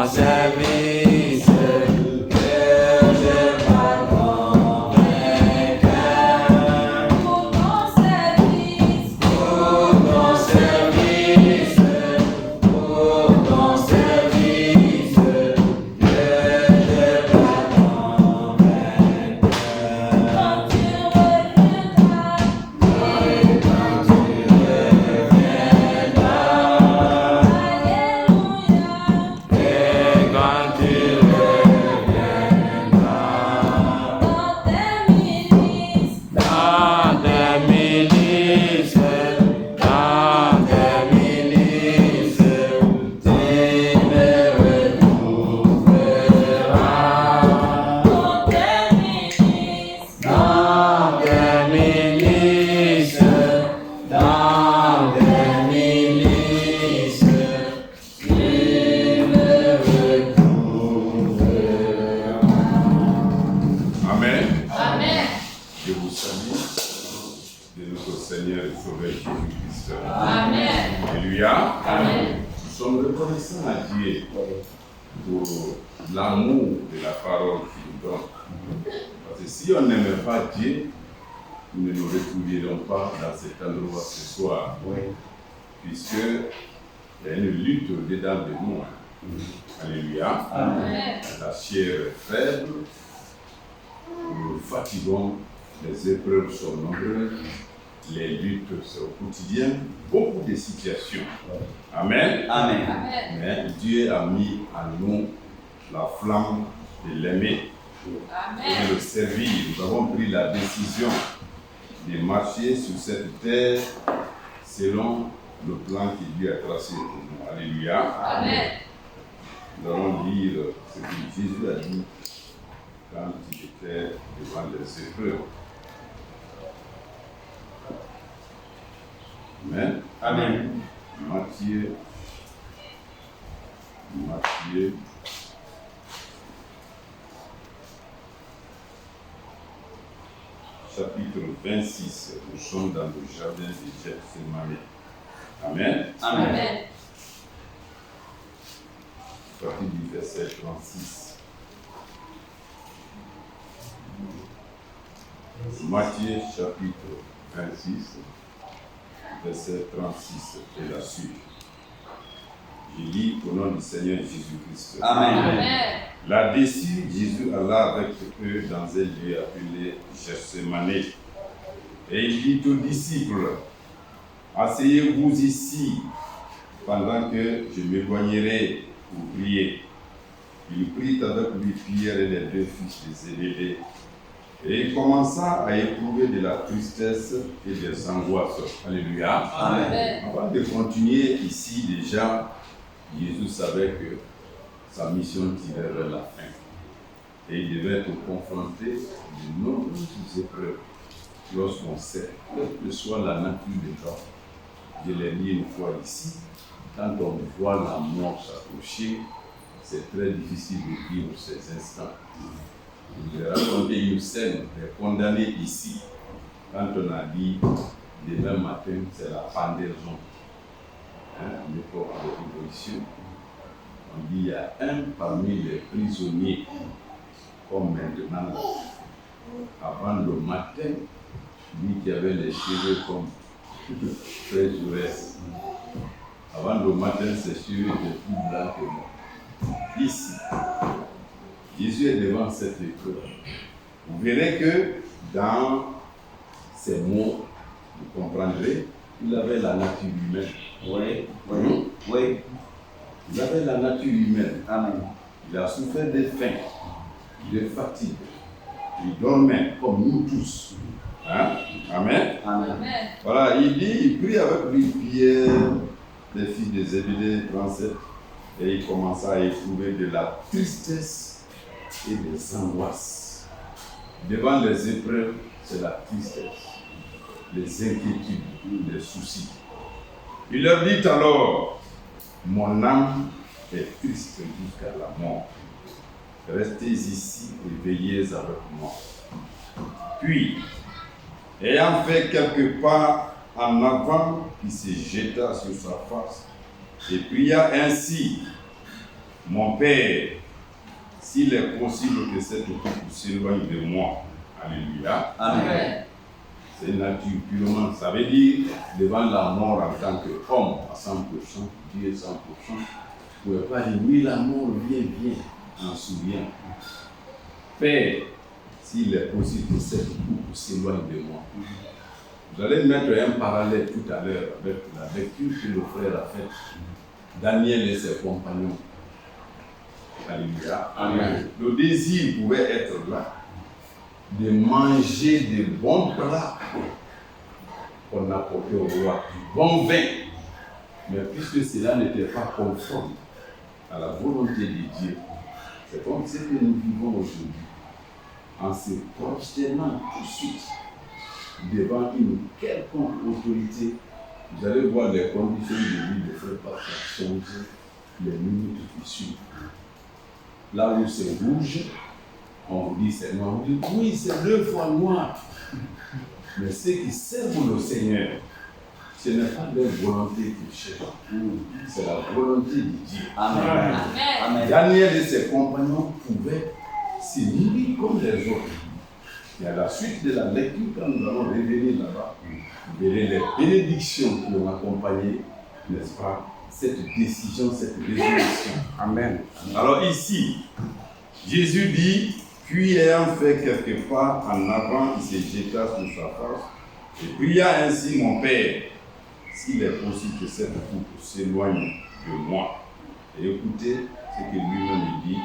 service, que je m'adore vainqueur. Pour ton service, pour ton service, pour ton service, que je m'adore vainqueur. Quand tu reviendras, et quand tu reviendras, Alléluia. Et quand tu reviendras, dans tes milices, dans tes milices, dans tes milices, tu me retrouveras. Dans tes milices, dans tes milices, dans tes milices, tu me retrouveras. Amen. Amen. Je vous salue de notre Seigneur et Sauveur Jésus-Christ. Amen. Alléluia. Amen. Nous sommes reconnaissants à Dieu pour l'amour de la parole qu'il nous donne. Parce que si on n'aimait pas Dieu, nous ne nous retrouverions pas dans cet endroit ce soir. Puisque il y a une lutte au-dedans de nous. Alléluia. Amen. La chair est faible, nous nous fatiguons, les épreuves sont nombreuses, les luttes sont au quotidien, beaucoup de situations. Amen. Amen. Amen. Mais Dieu a mis en nous la flamme de l'aimer et de Amen. le servir. Nous avons pris la décision de marcher sur cette terre selon le plan que Dieu a tracé pour nous. Alléluia. Amen. Nous allons lire ce que Jésus a dit quand il était devant les épreuves. Amen. Amen. Matthieu, chapitre 26. Nous sommes dans le jardin de Gethsémani. Amen. Amen. À partir du verset 36. Matthieu chapitre 26, verset 36 et la suite. Je lis au nom du Seigneur Jésus-Christ. Amen. Amen. Là-dessus, Jésus alla avec eux dans un lieu appelé Gethsémani. Et il dit aux disciples, asseyez-vous ici pendant que je m'éloignerai pour prier. Il prit avec lui Pierre et les deux fils de Zébédée. Et il commença à éprouver de la tristesse et des angoisses. Alléluia. Amen. Avant de continuer ici, déjà, Jésus savait que sa mission tirait vers la fin. Et il devait être confronté de nombreuses épreuves lorsqu'on sait, quelle que soit la nature de l'homme. Je l'ai dit une fois ici, quand on voit la mort s'approcher, c'est très difficile de vivre ces instants. Je vais raconter une scène des condamnés ici, quand on a dit demain matin, c'est la pendaison. L'époque de l'évolution. On dit il y a un parmi les prisonniers, comme maintenant, avant le matin, lui qui avait les cheveux comme très Jaurès. Avant le matin, ses cheveux étaient plus blancs que moi. Ici, Jésus est devant cette épreuve. Vous verrez que dans ces mots, vous comprendrez, il avait la nature humaine. Oui. Il avait la nature humaine. Amen. Il a souffert de faim, de fatigue. Il dormait comme nous tous. Hein? Amen. Amen. Amen. Voilà, il prit avec lui Pierre, les fils de Zébédée, 37, et il commença à éprouver de la tristesse et des angoisses. Devant les épreuves, c'est la tristesse, les inquiétudes, les soucis. Il leur dit alors, mon âme est triste jusqu'à la mort. Restez ici et veillez avec moi. Puis, ayant fait quelques pas en avant, il se jeta sur sa face et pria ainsi, Mon Père, s'il est possible que cette coupe s'éloigne de moi. Alléluia. Amen. C'est une nature purement, ça veut dire devant la mort en tant qu'homme à 100%, Dieu 100%, vous ne pouvez pas dire oui, la mort vient, en souvient. Père, s'il est possible que cette coupe s'éloigne de moi. Vous allez mettre un parallèle tout à l'heure avec la lecture que le frère a faite, Daniel et ses compagnons. Alléluia. Amen. Le désir pouvait être là, de manger de bons plats qu'on apportait au roi, du bon vin. Mais puisque cela n'était pas conforme à la volonté de Dieu, c'est comme ce que nous vivons aujourd'hui, en se prosternant tout de suite devant une quelconque autorité. Vous allez voir les conditions de vie de frère Patrick changer les minutes qui suivent. Là où c'est rouge, on vous dit c'est noir. On vous dit oui, c'est 2 fois noir. Mais ceux qui servent le Seigneur, ce n'est pas leur volonté qu'ils cherchent. C'est la volonté de Dieu. Amen. Amen. Daniel et ses compagnons pouvaient se nourrir comme les autres. Et à la suite de la lecture, quand nous allons revenir là-bas, vous verrez les bénédictions qui ont accompagné, n'est-ce pas, cette décision, cette résolution. Amen. Alors ici, Jésus dit, puis ayant fait quelque part en avant, il se jeta sur sa face et pria ainsi mon Père, s'il est possible que cette coupe s'éloigne de moi. Et écoutez ce que lui-même dit,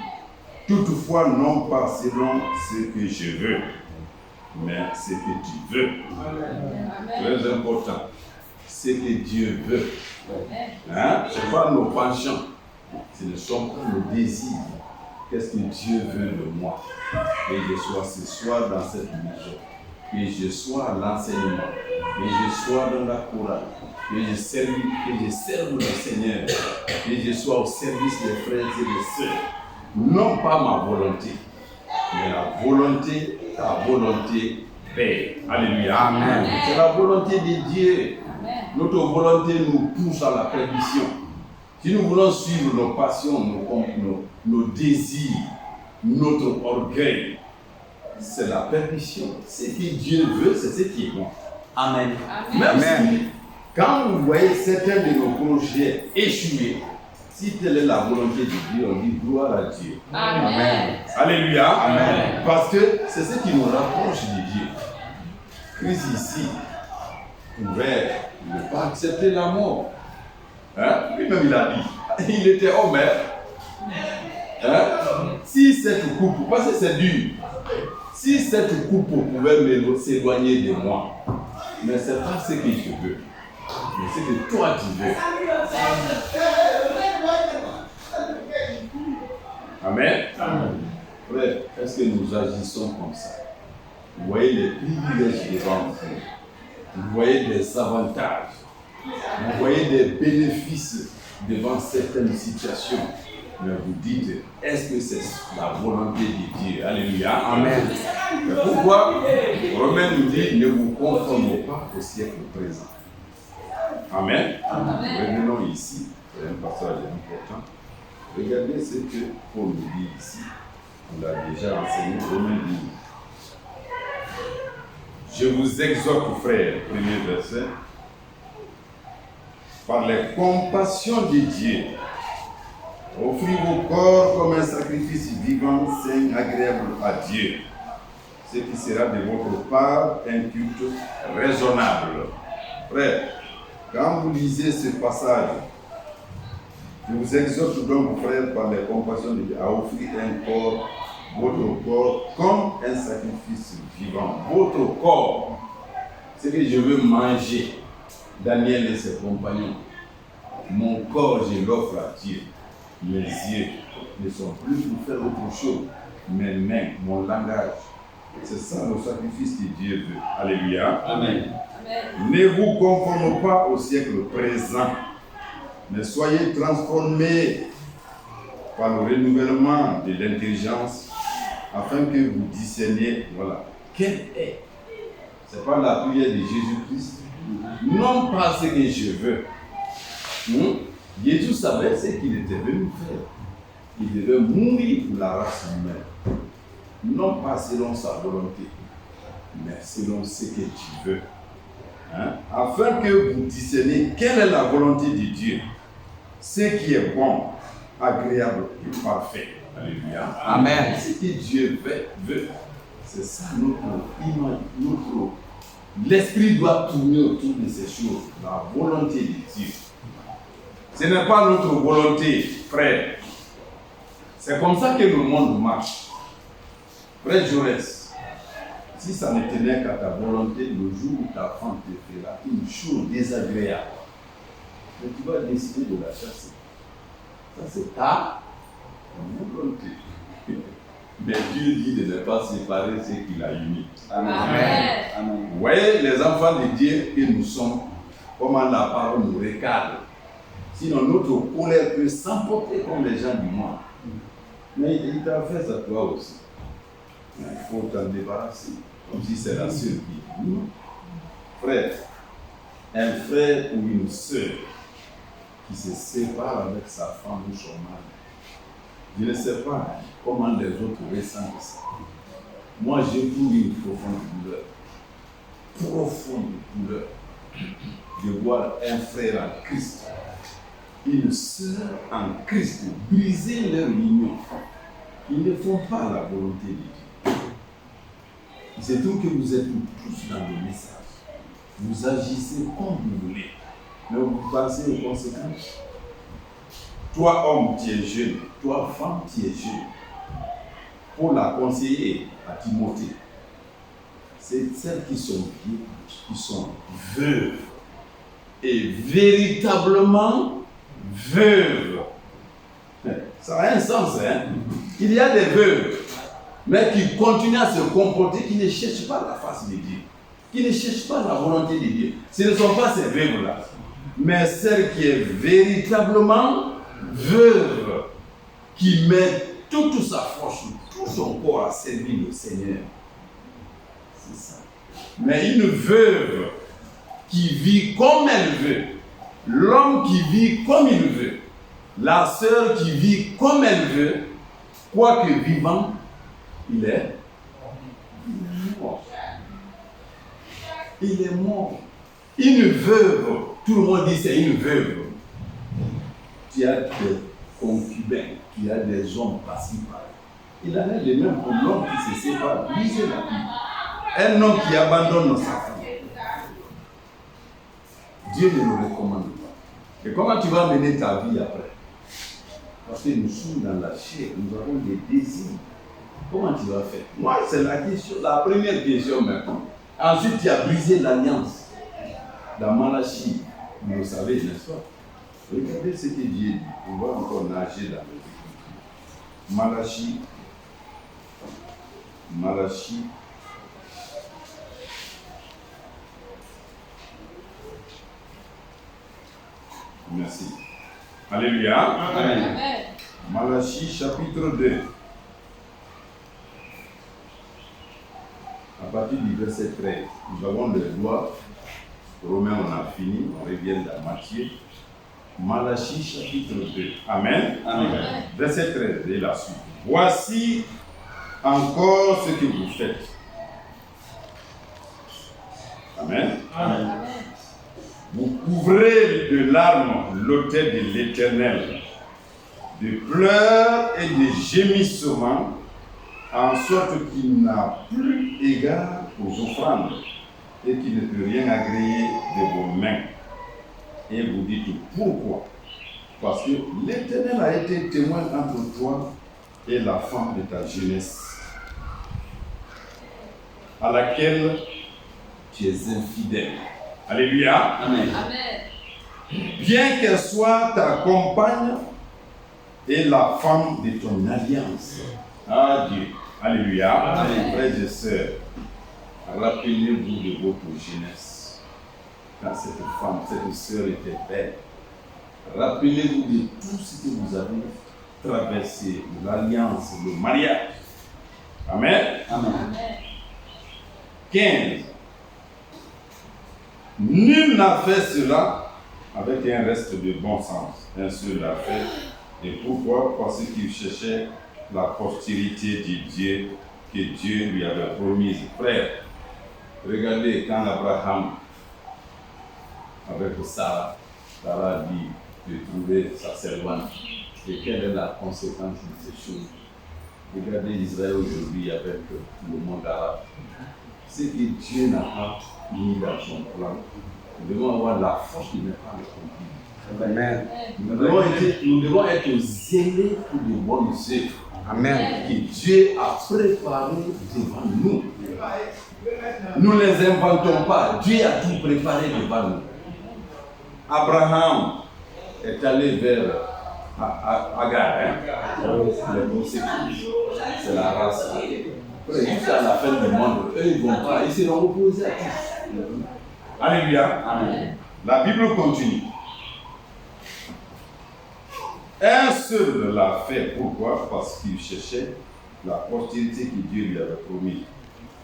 toutefois non pas selon ce que je veux, mais ce que tu veux. Amen. Très important. Ce que Dieu veut. Hein? Ce n'est pas nos penchants. Ce ne sont pas nos désirs. Qu'est-ce que Dieu veut de moi? Que je sois ce soir dans cette maison. Que je sois à l'enseignement. Que je sois dans la chorale. Que je serve le Seigneur. Que je sois au service des frères et des sœurs. Non pas ma volonté, mais la volonté, ta volonté, Père. Alléluia. Amen. C'est la volonté de Dieu. Amen. Notre volonté nous pousse à la perdition. Si nous voulons suivre nos passions, nos désirs, notre orgueil, c'est la perdition. Ce que Dieu veut, c'est ce qui est bon. Amen. Même Amen. si, quand vous voyez certains de nos projets échouer, si telle est la volonté de Dieu, on dit gloire à Dieu. Amen. Alléluia. Amen. Parce que c'est ce qui nous rapproche de Dieu. Christ ici pouvait ne pas accepter la mort. Hein? Lui-même il a dit, il était homme. Hein? Si cette coupe, parce que c'est dur, si cette coupe pouvait s'éloigner de moi, mais ce n'est pas ce que je veux, mais ce que toi tu veux. Amen. Frère, est-ce que nous agissons comme ça? Vous voyez les privilèges devant vous. Vous voyez des avantages. Vous voyez des bénéfices devant certaines situations. Mais vous dites, est-ce que c'est la volonté de Dieu? Alléluia. Amen. Mais pourquoi Romain nous dit, ne vous conformez pas au siècle présent. Amen. Revenons ici. C'est un passage important. Regardez ce que Paul nous dit ici. On l'a déjà enseigné. Romain dit, je vous exhorte, frères, premier verset, par les compassions de Dieu, offrez vos corps comme un sacrifice vivant, saint, agréable à Dieu, ce qui sera de votre part un culte raisonnable. Frère, quand vous lisez ce passage, je vous exhorte donc, frères, par les compassions de Dieu, à offrir un corps, votre corps, comme un sacrifice vivant. Votre corps, ce que je veux manger, Daniel et ses compagnons, mon corps, je l'offre à Dieu. Mes yeux ne sont plus pour faire autre chose. Mes mains, mon langage. C'est ça le sacrifice que Dieu veut. Alléluia. Amen. Ne vous conformez pas au siècle présent, mais soyez transformés par le renouvellement de l'intelligence afin que vous discerniez, voilà, quel est. Ce n'est pas la prière de Jésus-Christ. Non pas ce que je veux. Jésus savait ce qu'il était venu faire. il devait mourir pour la race humaine. Non pas selon sa volonté, mais selon ce que tu veux. Hein? Afin que vous discerniez quelle est la volonté de Dieu, ce qui est bon, agréable et parfait. Alléluia. Amen. Ce que Dieu veut. C'est ça notre image, l'esprit doit tourner autour de ces choses, la volonté de Dieu. Ce n'est pas notre volonté, frère. C'est comme ça que le monde marche. Frère Jaurès, si ça ne tenait qu'à ta volonté, le jour où ta femme te fera une chose désagréable, mais tu vas décider de la chasser. Ça, c'est ta volonté. Mais Dieu dit de ne pas séparer ce qu'il a uni. Amen. Amen. Vous voyez, les enfants de Dieu que nous sommes, comment la parole nous recadre. Sinon, notre colère peut s'emporter comme les gens du monde. Mais il t'a fait ça toi aussi. Il faut t'en débarrasser. Comme si c'est la sœur qui dit. Frère, un frère ou une sœur qui se sépare avec sa femme ou son mari, je ne sais pas comment les autres ressentent ça. Moi, j'éprouve une profonde douleur de voir un frère en Christ, une sœur en Christ briser leur union. Ils ne font pas la volonté de Dieu. C'est tout que vous êtes tous dans le message. Vous agissez comme vous voulez, mais vous pensez aux conséquences. Toi, homme, tu es jeune. Toi, femme, tu es jeune. Pour la conseiller à Timothée, c'est celles qui sont vieilles, qui sont veuves. Et véritablement veuves. Ça a un sens, hein? Il y a des veuves, mais qui continuent à se comporter, qui ne cherchent pas la face de Dieu, qui ne cherchent pas la volonté de Dieu. Ce ne sont pas ces veuves-là, mais celle qui est véritablement veuve, qui met toute sa force, tout son corps à servir le Seigneur. C'est ça. Mais une veuve qui vit comme elle veut, l'homme qui vit comme il veut, la sœur qui vit comme elle veut, quoique vivant, il est mort. Il est mort. Une veuve, tout le monde dit c'est une veuve. Tu as des concubins, tu as des hommes par-ci par-là. Il en est le même pour l'homme qui se sépare. Lisez la Bible. Un homme qui abandonne sa femme. Dieu ne le recommande pas. Et comment tu vas mener ta vie après? Parce que nous sommes dans la chair, nous avons des désirs. Comment tu vas faire? Moi, c'est la question, la première question maintenant. Ensuite, tu as brisé l'alliance. Dans Malachie, vous le savez, n'est-ce pas? Regardez ce que Dieu dit. On va encore nager dans le Malachie. Malachie. Merci. Alléluia. Amen. Malachie chapitre 2. À partir du verset 13, nous avons le droit. Romains, on a fini, on revient dans Matthieu. Malachie chapitre 2. Amen. Amen. Verset 13 et la suite. Voici encore ce que vous faites. Amen. Amen. Vous couvrez de larmes l'autel de l'Éternel, de pleurs et de gémissements, en sorte qu'il n'a plus égard aux offrandes et qu'il ne peut rien agréer de vos mains. Et vous dites pourquoi? Parce que l'Éternel a été témoin entre toi et la femme de ta jeunesse, à laquelle tu es infidèle. Alléluia. Amen. Bien qu'elle soit ta compagne et la femme de ton alliance. Ah Dieu. Alléluia. Amen. Frères et sœurs, rappelez-vous de votre jeunesse. Quand cette femme, cette sœur était belle. Rappelez-vous de tout ce que vous avez traversé, l'alliance, le mariage. Amen. Amen. 15. Nul n'a fait cela avec un reste de bon sens. Un seul l'a fait, Et pourquoi? Parce qu'il cherchait la postérité de Dieu que Dieu lui avait promise. Frère, regardez quand Abraham, avec Sarah, Sarah dit de trouver sa servante. Et quelle est la conséquence de ces choses? Regardez Israël aujourd'hui avec le monde arabe. Ce que Dieu n'a pas mis dans son plan. Nous devons avoir la force de ne pas le comprendre. Amen. Nous devons être zélés pour de bonnes œuvres. Amen. Que Dieu a préparé devant nous. Nous ne les inventons pas. Dieu a tout préparé devant nous. Abraham est allé vers Agar. C'est la race. Jusqu'à la fin du monde, eux ils vont pas, ils seront opposés à tous. Alléluia. Amen. La Bible continue. Un seul l'a fait. Pourquoi? Parce qu'il cherchait la postérité que Dieu lui avait promis.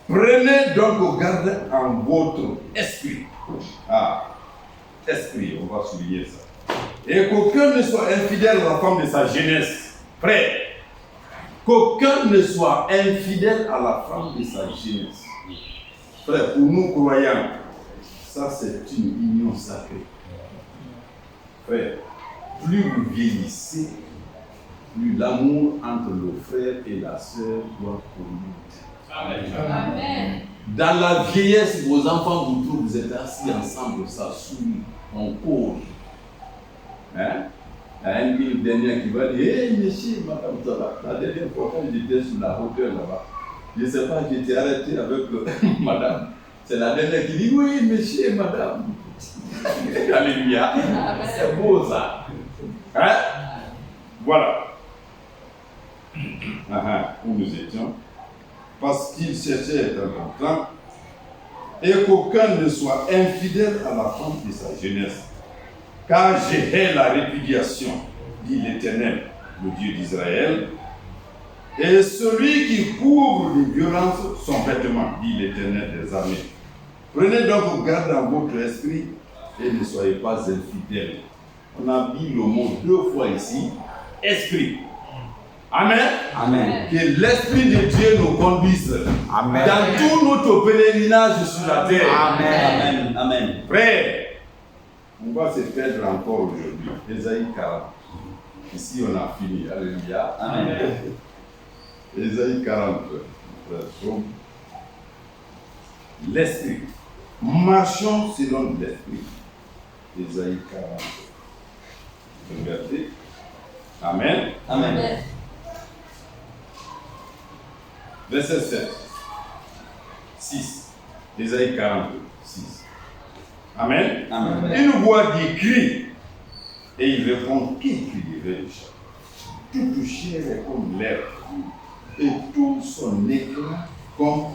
Prenez donc garde en votre esprit. Esprit, on va souligner ça. Et qu'aucun ne soit infidèle à la femme de sa jeunesse. Frère, qu'aucun ne soit infidèle à la femme de sa jeunesse. Frère, pour nous croyants, ça c'est une union sacrée. Frère, plus vous vieillissez, plus l'amour entre le frère et la sœur doit conduire. Amen. Dans la vieillesse, vos enfants vous trouvent, vous êtes assis ensemble, ça sourit, on court. Hein? Il y a une dernière qui va dire: hey, monsieur, madame, ça va. La dernière fois, quand j'étais sur la hauteur là-bas, je ne sais pas, j'étais arrêté avec madame. C'est la dernière qui dit: oui, monsieur, madame. Alléluia. C'est beau ça. Hein? Voilà. Où nous étions. Parce qu'il cherchait à être content et qu'aucun ne soit infidèle à la femme de sa jeunesse. Car j'ai hais la répudiation, dit l'Éternel, le Dieu d'Israël, et celui qui couvre de violence son vêtement, dit l'Éternel des armées. Prenez donc garde dans votre esprit et ne soyez pas infidèles. On a mis le mot 2 fois ici, esprit. Amen. Amen. Que l'Esprit de Dieu nous conduise Amen. dans tout notre pèlerinage sur la terre. Amen. Amen. Amen. Frère, on va se perdre encore aujourd'hui. Ésaïe 40. Ici, on a fini. Alléluia. Amen. Ésaïe 40. L'Esprit. Marchons selon l'Esprit. Ésaïe 40. Regardez. Amen. Amen. Verset 7. 6. Ésaïe 40. 6. Amen. Amen. Une voix dit crie. Et il répond: qui crierai-je? Toute chair est comme l'herbe, et tout son éclat comme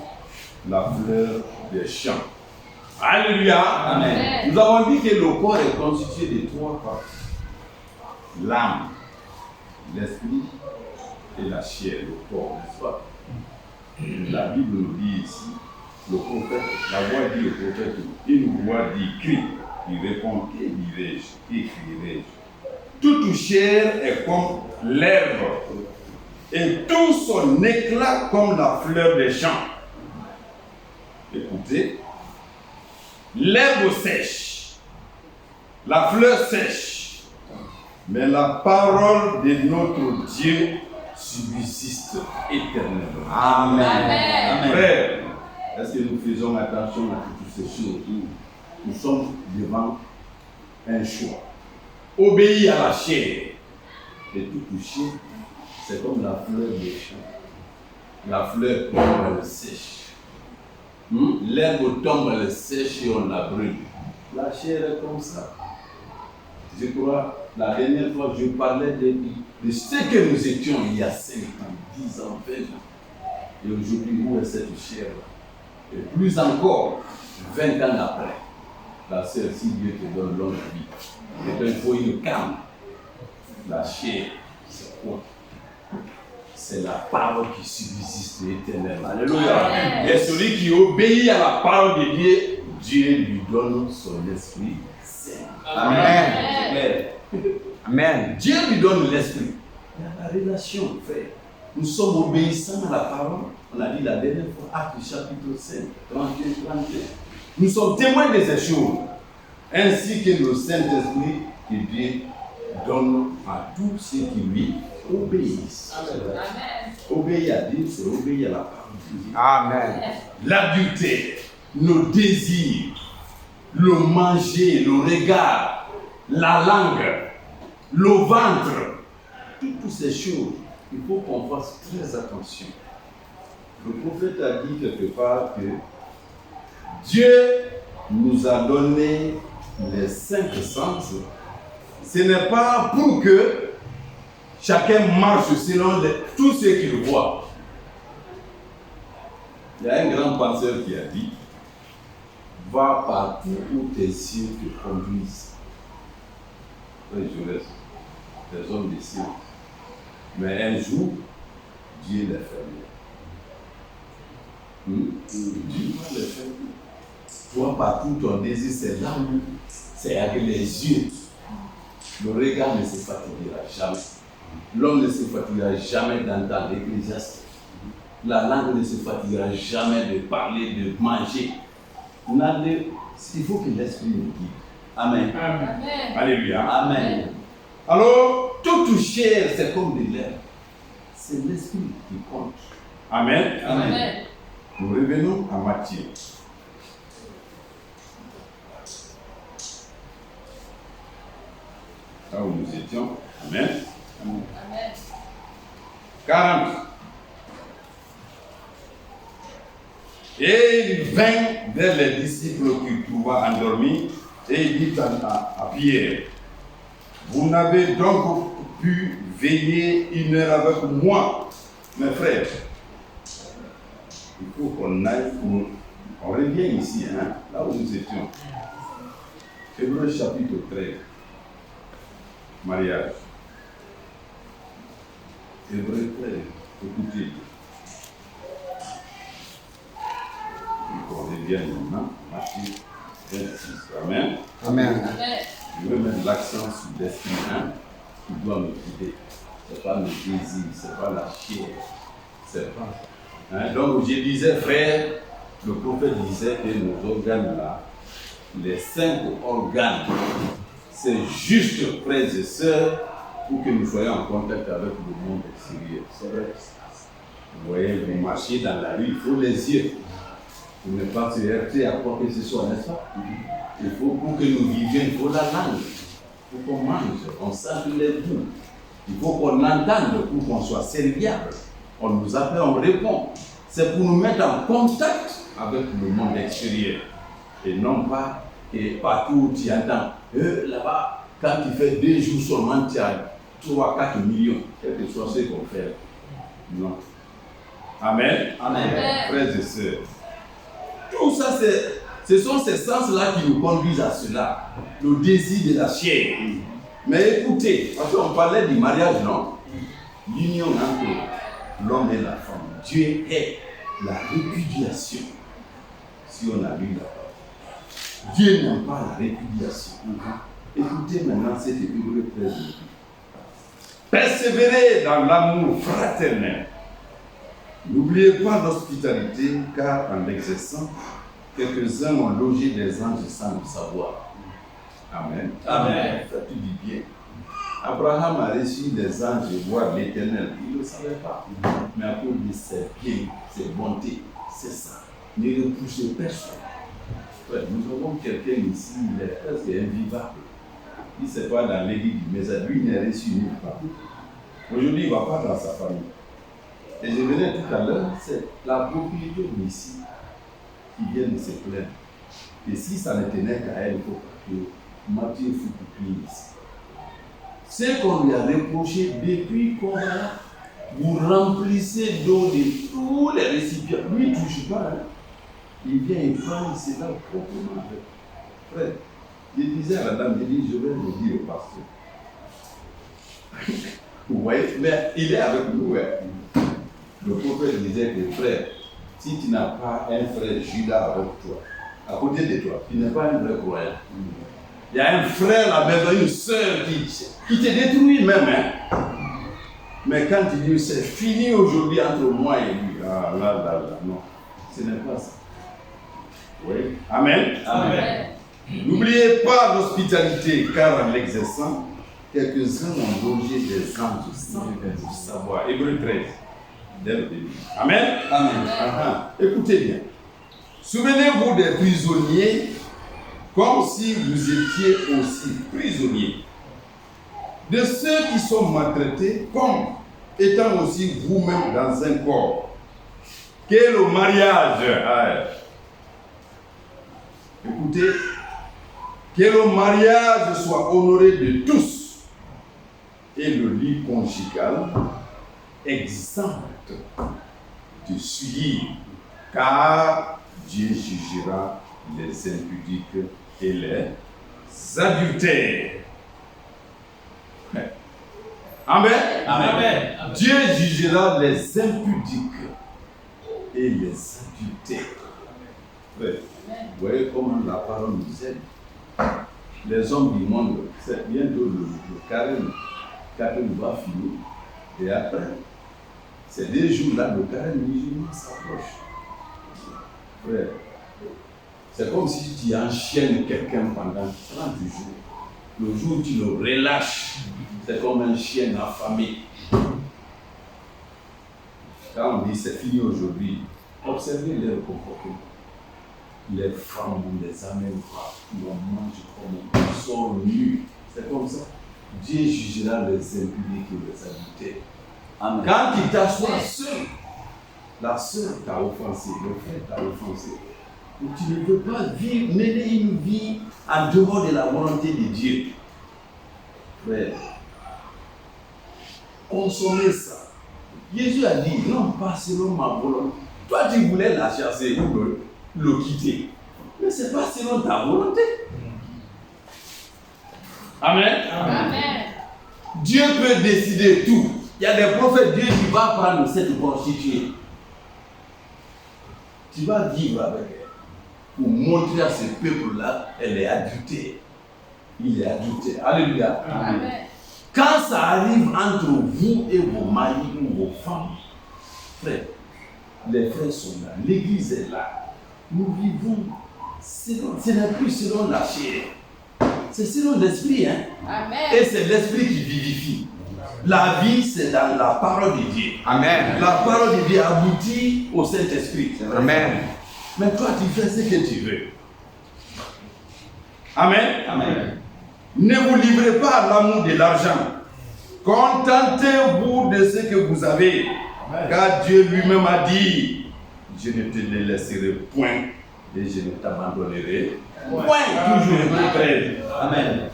la fleur des champs. Alléluia. Amen. Nous avons dit que le corps est constitué de 3 parties: l'âme, l'esprit et la chair, le corps, n'est-ce pas? La Bible nous dit ici, le prophète, la voix dit au prophète, une voix dit crie. Il répond: que dirai-je? Que crierai-je? Toute chair est comme l'herbe, et tout son éclat comme la fleur des champs. Écoutez, l'herbe sèche, la fleur sèche, mais la parole de notre Dieu subsiste éternellement. Amen. Amen. Frère, est-ce que nous faisons attention à toutes ces choses? Nous sommes devant un choix. Obéir à la chair. Et tout toucher, c'est comme la fleur des champs. La fleur tombe, elle sèche. L'herbe tombe, elle sèche et on la brûle. La chair est comme ça. Je crois, la dernière fois, je parlais de ce que nous étions il y a 5 ans, 10 ans, 20 ans. Et aujourd'hui, où est cette chair-là? Et plus encore, 20 ans après, la sœur, si Dieu te donne longue vie, et qu'il faut une calme. La chair, c'est quoi? C'est la parole qui subsiste éternellement. Alléluia. Amen. Et celui qui obéit à la parole de Dieu, Dieu lui donne son esprit saint. Amen. C'est clair. Amen. Dieu lui donne l'esprit. Il y a la relation, frère. Nous sommes obéissants à la parole. On a dit la dernière fois, Actes chapitre 5, 31, 32. Nous sommes témoins de ces choses. Ainsi que le Saint-Esprit que Dieu donne à tous ceux qui lui obéissent. Amen. Obéir à Dieu, c'est obéir à la parole de Dieu. Amen. L'adultère, nos désirs, le manger, le regard, la langue, le ventre, toutes ces choses, il faut qu'on fasse très attention. Le prophète a dit quelque part que Dieu nous a donné les 5 sens. Ce n'est pas pour que chacun marche selon tout ce qu'il voit. Il y a un grand penseur qui a dit: va partout où tes yeux te conduisent. Je laisse les hommes des sciences. Mais un jour, Dieu les ferme. Dieu va les fermer. Toi, partout ton désir, c'est là où, c'est avec les yeux. Le regard ne se fatiguera jamais. L'homme ne se fatiguera jamais d'entendre l'Ecclésiaste. La langue ne se fatiguera jamais de parler, de manger. Il faut que l'Esprit nous guide. Amen. Amen. Alléluia. Amen. Alors, toute chair, c'est comme de l'air. C'est l'Esprit qui compte. Amen. Amen. Nous revenons à Matthieu. Là où nous étions. Amen. Amen. 40. Et il vint vers les disciples qu'il trouva endormis et il dit à Pierre: vous n'avez donc pu veiller 1 heure avec moi, mes frères. Il faut qu'on aille, on revient ici, hein, là où nous étions. Hébreux chapitre 13. Mariage. Hébreux 13. Écoutez. On revient maintenant. Matthieu 26. Amen. Amen. Amen. Je veux mettre l'accent sur l'esprit qui doit nous guider. Ce n'est pas le désir, ce n'est pas la chair. C'est pas. Hein? Donc je disais, frère, le prophète disait que nos organes là, les 5 organes, c'est juste, frères et sœurs, pour que nous soyons en contact avec le monde extérieur. C'est vrai. Vous voyez, vous marchez dans la rue, il faut les yeux. Pour ne pas se heurter à quoi que ce soit, n'est-ce pas? Il faut, pour que nous vivions, il faut la langue. Il faut qu'on mange, on salue les goûts. Il faut qu'on entende pour qu'on soit serviable. On nous appelle, on répond. C'est pour nous mettre en contact avec le monde extérieur. Et non pas et partout où tu entends. Là-bas, quand tu fais 2 jours seulement, tu as 3-4 millions. Quel que soit ce qu'on fait. Non. Amen. Amen. Frères et sœurs. Tout ça, ce sont ces sens-là qui nous conduisent à cela. Le désir de la chair. Mais écoutez, parce qu'on parlait du mariage, non? L'union entre l'homme et la femme. Dieu est la répudiation. Si on a lu là-bas. Dieu n'aime pas la répudiation. Écoutez maintenant cet Hébreux 13. Persévérez dans l'amour fraternel. N'oubliez pas l'hospitalité, car en l'exerçant, quelques-uns ont logé des anges sans le savoir. Amen. Amen. Ça tu dis bien. Abraham a reçu des anges voir l'Éternel. Il ne le savait pas. Mais à cause de ses biens, ses bontés, c'est ça. Ne repoussez personne. Ouais, nous avons quelqu'un ici, il est presque invivable. Il ne sait pas dans l'église du Messager. Lui, il n'est reçu nulle part. Aujourd'hui, il ne va pas dans sa famille. Et je venais tout à l'heure, c'est la propriété ici qui vient de se plaindre. Et si ça ne tenait qu'à elle, il faut que Matthieu fut coupé ici. C'est qu'on lui a reproché depuis qu'on a, vous remplissez d'eau de tous les récipients. Lui, il ne touche pas. Hein. Il vient, il prend, il se lave proprement. Frère, je disais à la dame, je dis, je vais le dire au pasteur. Vous voyez, mais il est avec nous. Ouais. Le prophète disait que frère, si tu n'as pas un frère Judas avec toi, à côté de toi, tu n'es pas un vrai croyant. Il y a un frère à la maison, une soeur qui te détruit même. Hein? Mais quand tu dis c'est fini aujourd'hui entre moi et lui, ah là, non, ce n'est pas ça. Oui. Amen. Amen. N'oubliez pas l'hospitalité, car en l'exerçant, quelques-uns ont logé des anges sans le savoir. Hébreux 13, dès le début. Amen. Amen. Écoutez bien. Souvenez-vous des prisonniers comme si vous étiez aussi prisonniers. De ceux qui sont maltraités comme étant aussi vous-même dans un corps. Qu'est le mariage? Écoutez, que le mariage soit honoré de tous et le lit conjugal exempt de souillure, car Dieu jugera les impudiques et les adultères. Amen. Amen. Dieu jugera les impudiques et les adultères. Ouais. Vous voyez comment la parole nous aide. Les hommes du monde, c'est bientôt le carême. Carême va finir. Et après, ces 2 jours-là, le carême musulman s'approche. Ouais. C'est comme si tu enchaînes quelqu'un pendant 30 jours. Le jour où tu le relâches, c'est comme un chien affamé. Quand on dit c'est fini aujourd'hui, observez leur comportement. Les femmes ont des amènes, ils mangent comme ils sont nus. C'est comme ça. Dieu jugera les impudiques et les adultères. Amen. Quand il t'assoit seul, la sœur t'a offensé, le frère t'a offensé. Et tu ne veux pas mener une vie en dehors de la volonté de Dieu. Frère, consommez ça. Jésus a dit, non pas selon ma volonté. Toi, tu voulais la chasser ou le quitter. Mais ce n'est pas selon ta volonté. Amen. Amen. Dieu peut décider tout. Il y a des prophètes, Dieu qui va prendre cette prostituée. Tu vas vivre avec elle pour montrer à ce peuple-là, elle est adultère. Il est adultère. Alléluia. Amen. Quand ça arrive entre vous et vos maris ou vos femmes, frères, les frères sont là, l'église est là. Nous vivons, ce n'est plus selon la chair, c'est selon l'esprit. Hein? Amen. Et c'est l'esprit qui vivifie. La vie, c'est dans la parole de Dieu. Amen. La parole de Dieu aboutit au Saint-Esprit. Amen. Mais toi, tu fais ce que tu veux. Amen. Amen. Ne vous livrez pas à l'amour de l'argent. Contentez-vous de ce que vous avez. Amen. Car Dieu lui-même a dit, je ne te laisserai point et je ne t'abandonnerai point. Toujours le 13. Amen.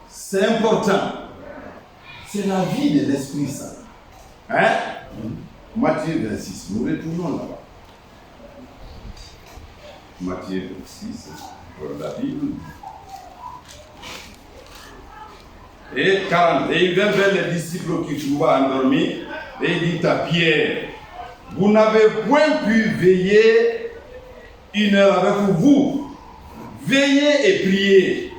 C'est important. C'est la vie de l'Esprit Saint. Hein? Matthieu 26. Nous retournons là-bas. Matthieu 26. Voilà la Bible. Et 40. Et il vient vers les disciples qui trouvaient endormis. Et il dit à Pierre, vous n'avez point pu veiller une heure avec vous. Veillez et priez,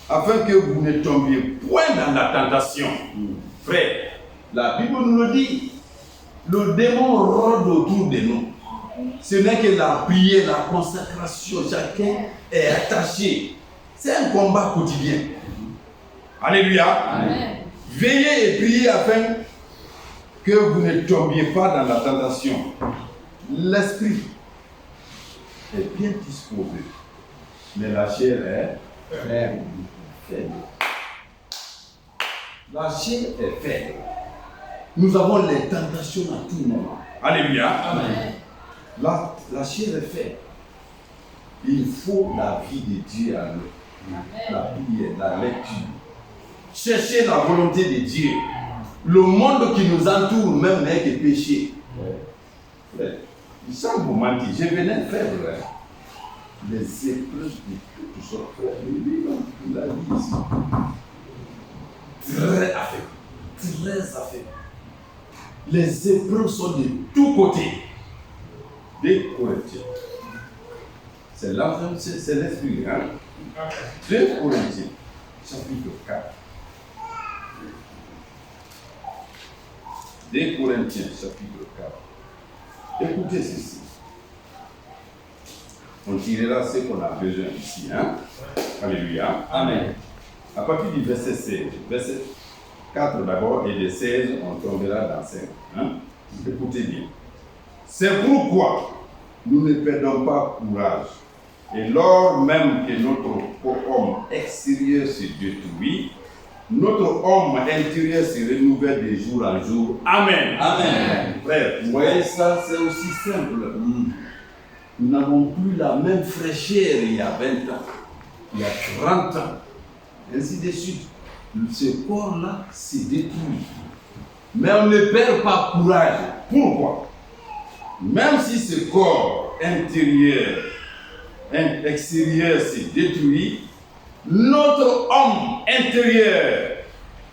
afin que vous ne tombiez point dans la tentation. Frère, la Bible nous le dit. Le démon rôde autour de nous. Ce n'est que la prière, la consacration. Chacun est attaché. C'est un combat quotidien. Alléluia. Amen. Veillez et priez afin que vous ne tombiez pas dans la tentation. L'esprit est bien disposé, mais la chair est faible. La chair est faible. Nous avons les tentations à tout moment. Alléluia. Amen. La chair est faible. Il faut la vie de Dieu à nous. La prière, la lecture. Chercher la volonté de Dieu. Le monde qui nous entoure même n'est que péché. Frère, il semble vous mentir. Je venais faire les épreuves de toutes sortes. Frère, lui, la vie ici. Très affaibli. Très affaibli. Les épreuves sont de tous côtés. Des Corinthiens. C'est l'enfant, c'est l'esprit. Hein? 2 Corinthiens, chapitre 4. 2 Corinthiens, chapitre 4. Écoutez ceci. On tirera ce qu'on a besoin ici. Hein? Alléluia. Amen. À partir du verset 16. Verset 4 d'abord et de 16, on tombera dans 5. Hein? Écoutez bien. C'est pourquoi nous ne perdons pas courage. Et lors même que notre homme extérieur se détruit, notre homme intérieur se renouvelle de jour en jour. Amen. Amen. Frère, vous voyez ça, c'est aussi simple. Nous n'avons plus la même fraîcheur il y a 20 ans, il y a 30 ans, ainsi de suite. Ce corps-là se détruit. Mais on ne perd pas courage. Pourquoi? Même si ce corps intérieur, extérieur se détruit, notre homme intérieur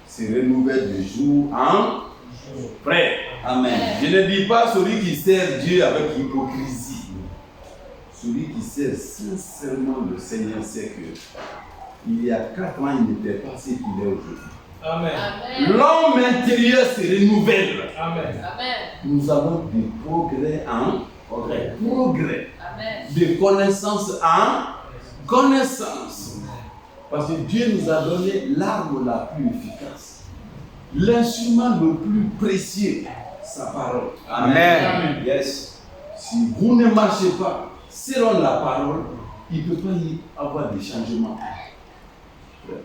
se renouvelle de jour en jour. Frère, Amen. je ne dis pas celui qui sert Dieu avec hypocrisie. Celui qui sert sincèrement le Seigneur sait que il y a 4 ans, il n'était pas ce qu'il est aujourd'hui. Amen. L'homme intérieur se renouvelle. Amen. Nous avons des progrès en progrès. Amen. De connaissance en connaissance. Parce que Dieu nous a donné l'arme la plus efficace. L'instrument le plus précieux, sa parole. Amen. Yes. Si vous ne marchez pas selon la parole, il ne peut pas y avoir de changement.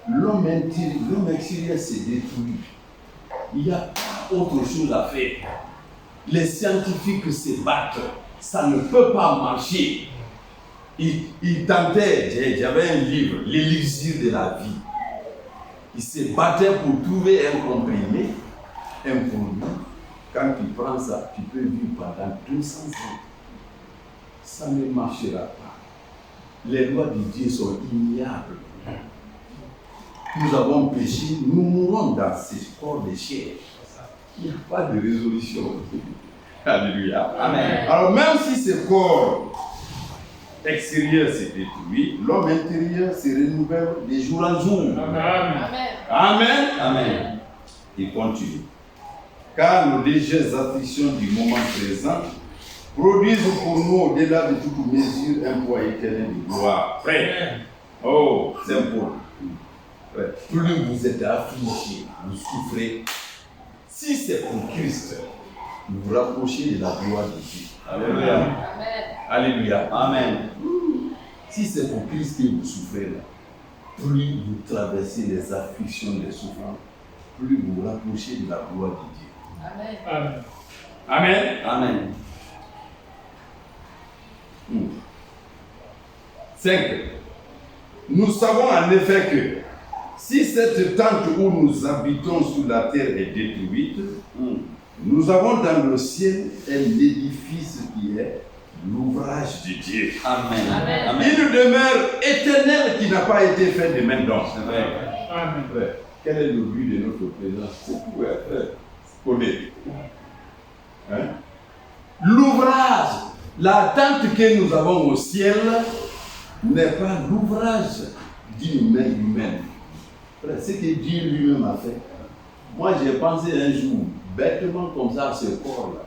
L'homme extérieur se détruit. Il n'y a pas autre chose à faire. Les scientifiques se battent. Ça ne peut pas marcher. Ils tentaient, j'avais un livre, l'élixir de la vie. Ils se battaient pour trouver un comprimé, un produit. Quand tu prends ça, tu peux vivre pendant 200 ans. Ça ne marchera pas. Les lois de Dieu sont ignorables. Nous avons péché, nous mourrons dans ces corps de chair. Il n'y a pas de résolution. Alléluia. Amen. Alors même si ce corps extérieur s'est détruit, l'homme intérieur se renouvelle de jour en jour. Amen. Amen. Amen. Il continue. Car nos légères afflictions du moment présent produisent pour nous, au-delà de toute mesure, un poids éternel de gloire. Frère, oh, c'est important. Plus vous êtes affligé, vous souffrez. Si c'est pour Christ, vous vous rapprochez de la gloire de Dieu. Alléluia. Alléluia. Amen. Si c'est pour Christ que vous souffrez là, plus vous traversez les afflictions, les souffrances, plus vous vous rapprochez de la gloire de Dieu. Amen. Amen. Amen. 5. Nous savons en effet que si cette tente où nous habitons sous la terre est détruite, nous avons dans le ciel un édifice qui est l'ouvrage de Dieu. Amen. Amen. Une demeure éternelle qui n'a pas été faite de main d'homme. C'est vrai. Amen. Frère, quel est le but de notre présence? C'est pour frère. Connaître. Hein? L'ouvrage, la tente que nous avons au ciel n'est pas l'ouvrage d'une main humaine. Frère, ce que Dieu lui-même a fait. Moi, j'ai pensé un jour, bêtement comme ça, à ce corps-là.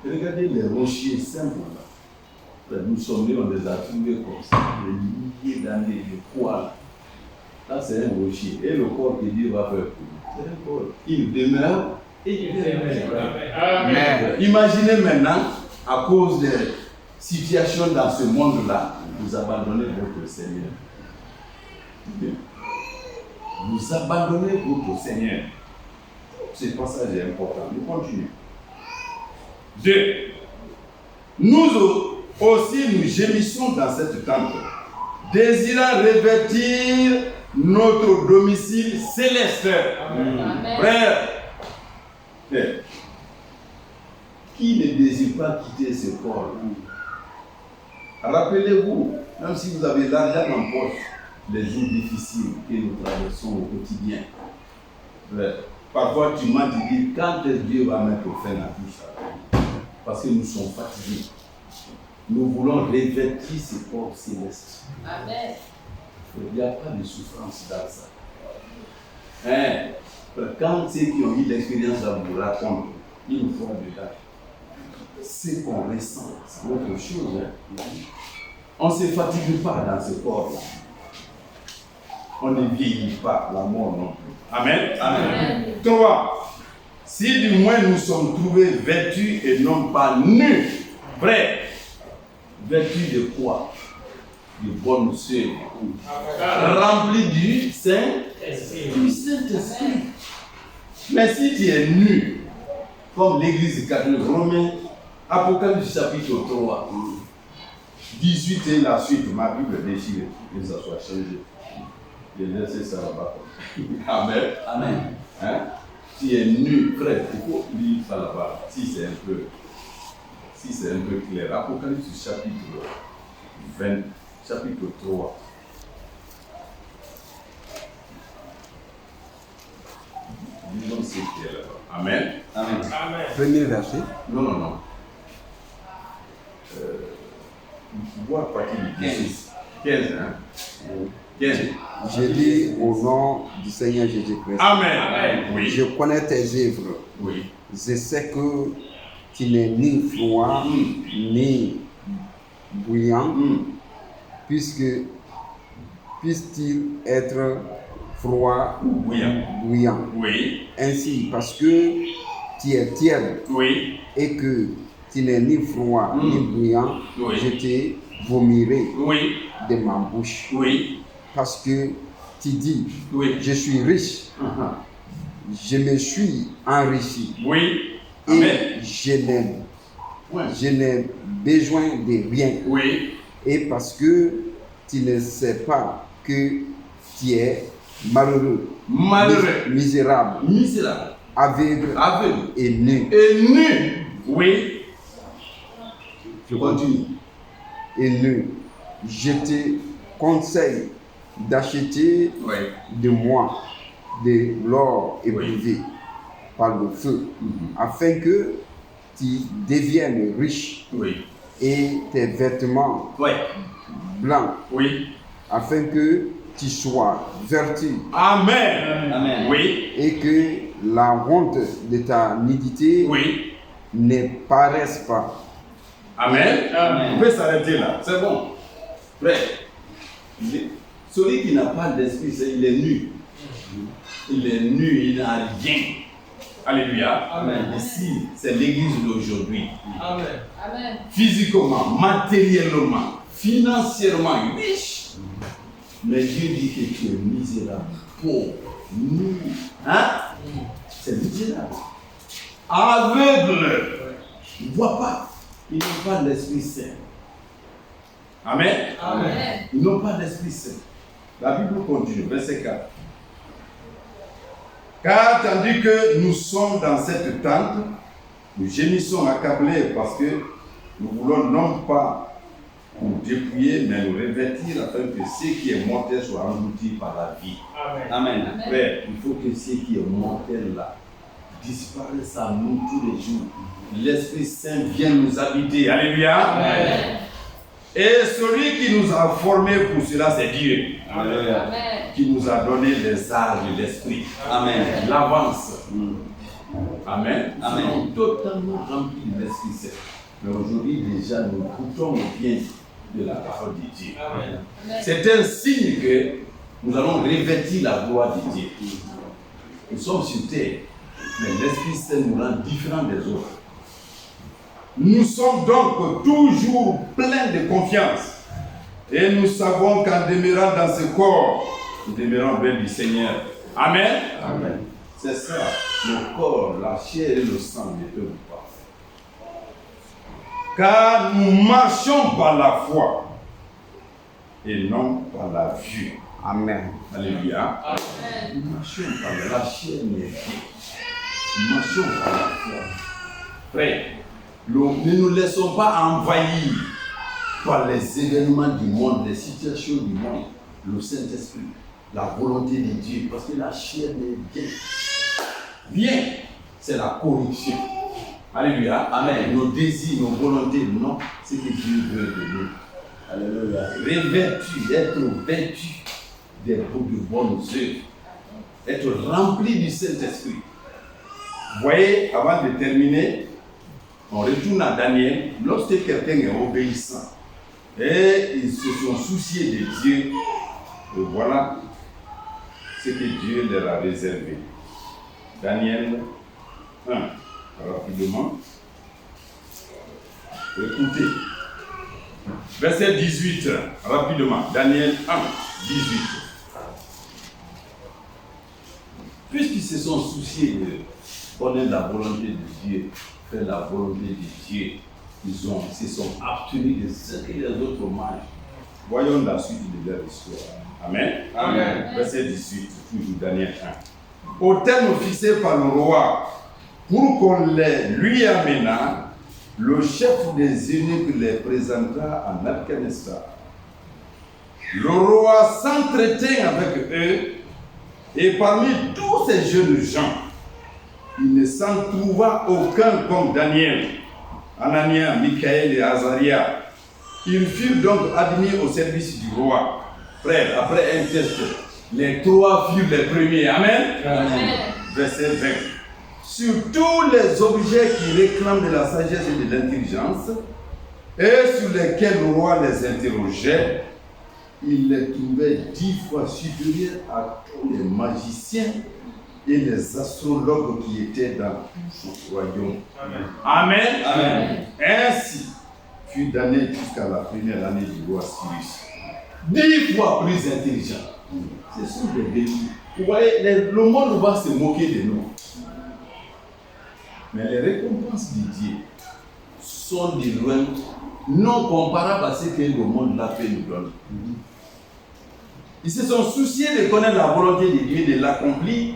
Regardez les rochers simples là. Frère, nous sommes nés, on les a trouvés comme ça, des milliers d'années de poids. Là, c'est un rocher. Et le corps que Dieu va faire pour nous, c'est un corps. Il demeure et il demeure. Amen. Imaginez maintenant, à cause des situations dans ce monde-là, vous abandonnez votre Seigneur. Vous abandonnez votre Seigneur. Ce passage est important. Nous continuons. 2. Nous aussi, nous gémissons dans cette tente, désirant revêtir notre domicile céleste. Amen. Frère, qui ne désire pas quitter ce corps? Rappelez-vous, même si vous avez l'argent en poche, les jours difficiles que nous traversons au quotidien. Parfois, tu m'as dit, quand Dieu va mettre fin à tout ça? Parce que nous sommes fatigués. Nous voulons revêtir ce corps céleste. Amen. Il n'y a pas de souffrance dans ça. Hein? Quand ceux qui ont eu l'expérience là vous racontent une fois dedans, ce qu'on ressent, c'est autre chose. Hein? On ne se fatigue pas dans ce corps-là. On ne vieillit pas, la mort non plus. Amen. Amen. 3. Si du moins nous sommes trouvés vêtus et non pas nus, vrai, vêtus de quoi? De bonnes œuvres, remplis du Saint-Esprit. Mais si tu es nu, comme l'église catholique romaine, Apocalypse chapitre 3, 18 et la suite, ma Bible déchirée, que ça soit changé. Je laisse ça là-bas. Amen. Amen. Hein? Tu es nu, frère, il faut lire ça là-bas, si c'est un peu clair. Apocalypse chapitre 20, chapitre 3. Disons ce qui est là-bas. Amen. Amen. Amen. Premier verset. Non. Voir partir du 15, hein? 15. Je dis au nom du Seigneur Jésus-Christ. Amen. Oui. Je connais tes œuvres. Oui. Je sais que tu n'es ni froid ni bouillant, puisque puisse-t-il être froid ou bouillant. Oui. Ainsi, parce que tu es tiède Oui. et que tu n'es ni froid ni bouillant, Oui. je te vomirai Oui. de ma bouche. Oui. Parce que tu dis, Oui. je suis riche, je me suis enrichi Oui. Amen. et je n'ai besoin de rien. Oui. Et parce que tu ne sais pas que tu es malheureux, misérable, aveugle et nu. Oui. Je continue. Et nu. Je te conseille d'acheter de moi de l'or éprouvé par le feu, afin que tu deviennes riche et tes vêtements blancs, afin que tu sois vertu. Amen. Amen. Oui. Et que la honte de ta nudité ne paraisse pas. Amen. Amen. On peut s'arrêter là. C'est bon. Frère, celui qui n'a pas d'esprit, il est nu. Il est nu, il n'a rien. Alléluia. Amen. Ici, c'est l'église d'aujourd'hui. Amen. Amen. Physiquement, matériellement, financièrement riche. Mais Dieu dit que tu es misérable, pauvre, nu. Hein? C'est misérable. Aveugle. Il ne voit pas. Ils n'ont pas l'Esprit Saint. Amen. Amen. Ils n'ont pas d'Esprit Saint. La Bible continue, verset 4. Car tandis que nous sommes dans cette tente, nous gémissons accablés parce que nous voulons non pas nous dépouiller, mais nous revêtir afin que ce qui est mortel soit englouti par la vie. Amen. Amen. Frère, il faut que ce qui est mortel là disparaisse à nous tous les jours. L'Esprit Saint vient nous habiter. Alléluia. Amen. Et celui qui nous a formés pour cela, c'est Dieu. Alléluia. Amen. Qui nous a donné les arts de l'Esprit. Amen. L'avance. Amen. Amen. Nous sommes totalement remplis de l'Esprit Saint. Mais aujourd'hui, déjà, nous goûtons au bien de la parole de Dieu. Amen. C'est un signe que nous allons revêtir la gloire de Dieu. Nous sommes sur terre, mais l'Esprit Saint nous rend différents des autres. Nous sommes donc toujours pleins de confiance. Et nous savons qu'en demeurant dans ce corps, nous demeurons bien du Seigneur. Amen. Amen. C'est ça. Le corps, la chair et le sang ne peuvent pas. Car nous marchons par la foi et non par la vue. Amen. Alléluia. Amen. Nous marchons par la chair n'est rien. Nous marchons par la foi. Frère, ne nous laissons pas envahir par les événements du monde, les situations du monde, le Saint-Esprit, la volonté de Dieu, parce que la chair n'est bien. Bien, c'est la corruption. Alléluia. Amen. Nos désirs, nos volontés, non, c'est que Dieu veut de nous. Alléluia. Revêtu, être vêtu de bonnes œuvres. Être rempli du Saint-Esprit. Vous voyez, avant de terminer, on retourne à Daniel. Lorsque quelqu'un est obéissant et ils se sont souciés de Dieu, et voilà ce que Dieu leur a réservé. Daniel 1, rapidement. Écoutez. Verset 18, rapidement. Daniel 1, 18. Puisqu'ils se sont souciés de connaître la volonté de Dieu, faire la volonté de Dieu, ils se sont abstenus de ce que les autres mangent. Voyons la suite de leur histoire. Amen. Amen. Verset 18, toujours Daniel 1. Au terme fixé par le roi, pour qu'on les lui amena, le chef des eunuques les présenta à Nebuchadnezzar. Le roi s'entretint avec eux, et parmi tous ces jeunes gens, il ne s'en trouva aucun comme Daniel, Anania, Michaël et Azaria. Ils furent donc admis au service du roi. Frère, après un test, les trois furent les premiers. Amen. Amen. Verset 20. Sur tous les objets qui réclament de la sagesse et de l'intelligence, et sur lesquels le roi les interrogeait, il les trouvait 10 fois supérieurs à tous les magiciens et les astrologues qui étaient dans tout son royaume. Amen. Amen. Amen. Ainsi fut Daniel jusqu'à la première année du roi Cyrus. 10 fois plus intelligent. Ce sont des bénis. Vous voyez, le monde va se moquer de nous. Mais les récompenses de Dieu sont de loin non comparables à ce que le monde l'a fait nous donner. Ils se sont souciés de connaître la volonté de Dieu, de l'accomplir.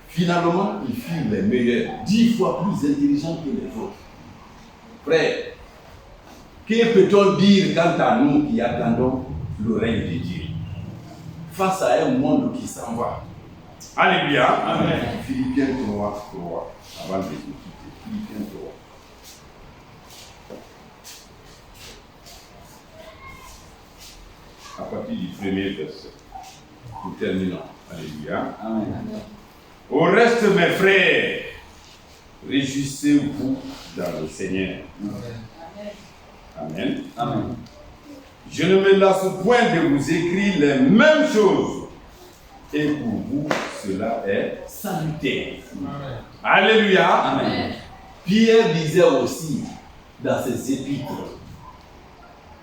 Finalement, ils furent les meilleurs, 10 fois plus intelligents que les autres. Frère, que peut-on dire quant à nous qui attendons le règne de Dieu face à un monde qui s'en va? Alléluia. Amen. Philippiens 3, avant de quitter. Philippiens 3. À partir du premier verset. Nous terminons. Alléluia. Amen. Au reste, mes frères, réjouissez-vous dans le Seigneur. Amen. Amen. Je ne me lasse point de vous écrire les mêmes choses. Et pour vous, cela est salutaire. Alléluia. Amen. Pierre disait aussi dans ses épîtres,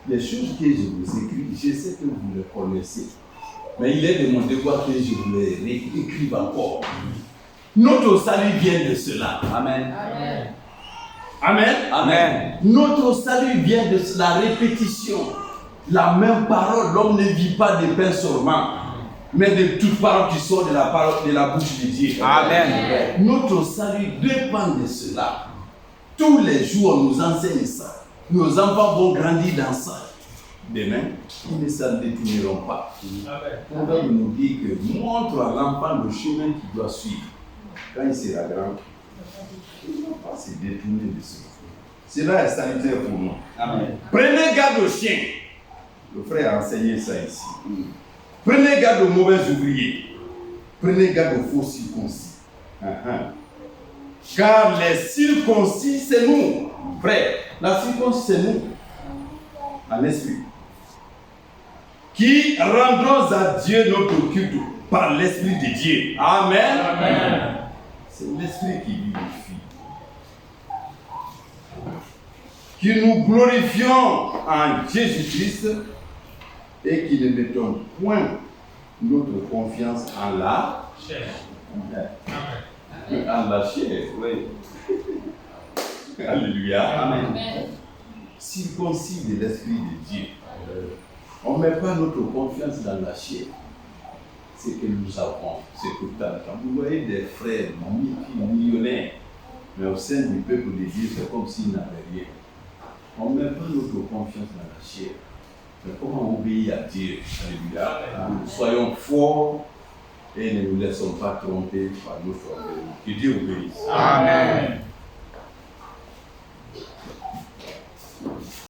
les choses que je vous écris, je sais que vous les connaissez. Mais il est de mon devoir que je vous les réécrive encore. Notre salut vient de cela. Amen. Amen. Amen. Amen. Notre salut vient de la répétition. La même parole, l'homme ne vit pas de pain seulement, mais de toute parole qui sort de la parole de la bouche de Dieu. Amen. Notre salut dépend de cela. Tous les jours, on nous enseigne ça. Nos enfants vont grandir dans ça. Demain, ils ne s'en détourneront pas. On va nous dire que montre à l'enfant le chemin qu'il doit suivre. Quand il sera grand, il ne va pas se détourner de cela. Cela est salutaire pour nous. Amen. Prenez garde aux chiens. Le frère a enseigné ça ici. Prenez garde aux mauvais ouvriers. Prenez garde aux faux circoncis. Car les circoncis, c'est nous. Frère, la circoncis, c'est nous. En esprit. Qui rendons à Dieu notre culte par l'Esprit de Dieu. Amen. Amen. C'est l'Esprit qui vivifie. Que nous glorifions en Jésus-Christ et qui ne mettons point notre confiance en la Chair. En la chair, oui. Alléluia. Amen. Amen. Circoncis de l'Esprit de Dieu. On ne met pas notre confiance dans la chair. C'est que nous avons, c'est que quand vous voyez des frères millionnaires, mais au sein du peuple de Dieu, c'est comme s'ils n'avaient rien. On ne met pas notre confiance dans la chair. Mais comment obéir à Dieu? Alléluia. Soyons forts et ne nous laissons pas tromper par notre orgueil. Que Dieu vous bénisse. Amen.